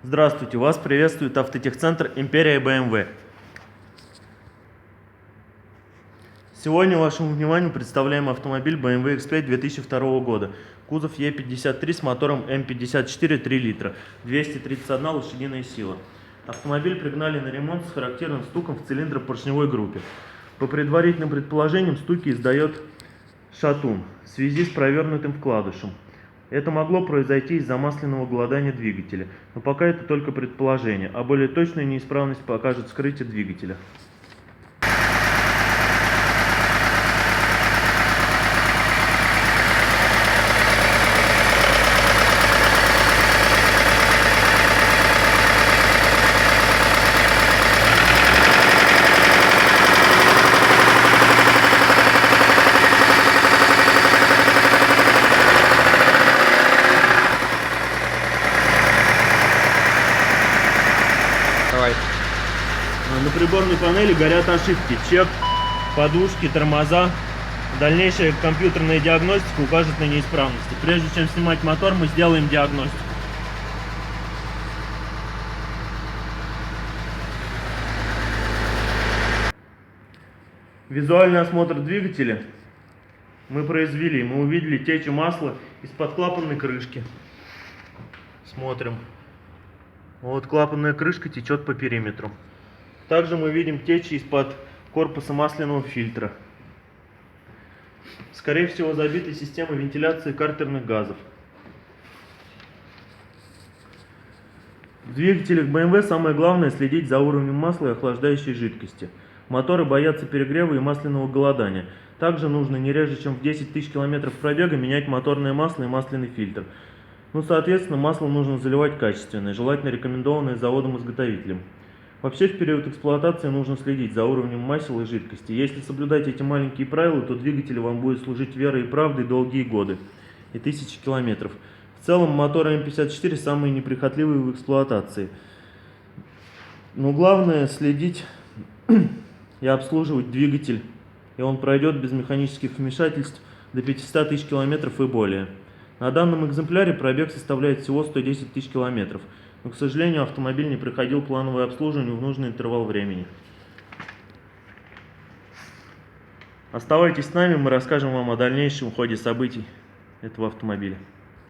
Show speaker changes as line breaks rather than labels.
Здравствуйте, вас приветствует автотехцентр Империя BMW. Сегодня вашему вниманию представляем автомобиль BMW X5 2002 года. Кузов E53 с мотором М54 3 литра, 231 лошадиная сила. Автомобиль пригнали на ремонт с характерным стуком в цилиндропоршневой группе. По предварительным предположениям, стуки издает шатун в связи с провернутым вкладышем. Это могло произойти из-за масляного голодания двигателя, но пока это только предположение, а более точную неисправность покажет вскрытие двигателя.
Давай.
На приборной панели горят ошибки: чек, подушки, тормоза. Дальнейшая компьютерная диагностика укажет на неисправности. Прежде чем снимать мотор, мы сделаем диагностику. Визуальный осмотр двигателя мы произвели. Мы увидели течь масла из-под клапанной крышки. Смотрим. Вот клапанная крышка течет по периметру. Также мы видим течь из-под корпуса масляного фильтра. Скорее всего, забита система вентиляции картерных газов. В двигателях BMW самое главное следить за уровнем масла и охлаждающей жидкости. Моторы боятся перегрева и масляного голодания. Также нужно не реже, чем в 10 тысяч километров пробега менять моторное масло и масляный фильтр. Соответственно, масло нужно заливать качественное, желательно рекомендованное заводом-изготовителем. Вообще, в период эксплуатации нужно следить за уровнем масел и жидкости. Если соблюдать эти маленькие правила, то двигатель вам будет служить верой и правдой долгие годы и тысячи километров. В целом, моторы М54 самые неприхотливые в эксплуатации. Но главное следить и обслуживать двигатель, и он пройдет без механических вмешательств до 500 тысяч километров и более. На данном экземпляре пробег составляет всего 110 тысяч километров, но, к сожалению, автомобиль не проходил плановое обслуживание в нужный интервал времени. Оставайтесь с нами, мы расскажем вам о дальнейшем ходе событий этого автомобиля.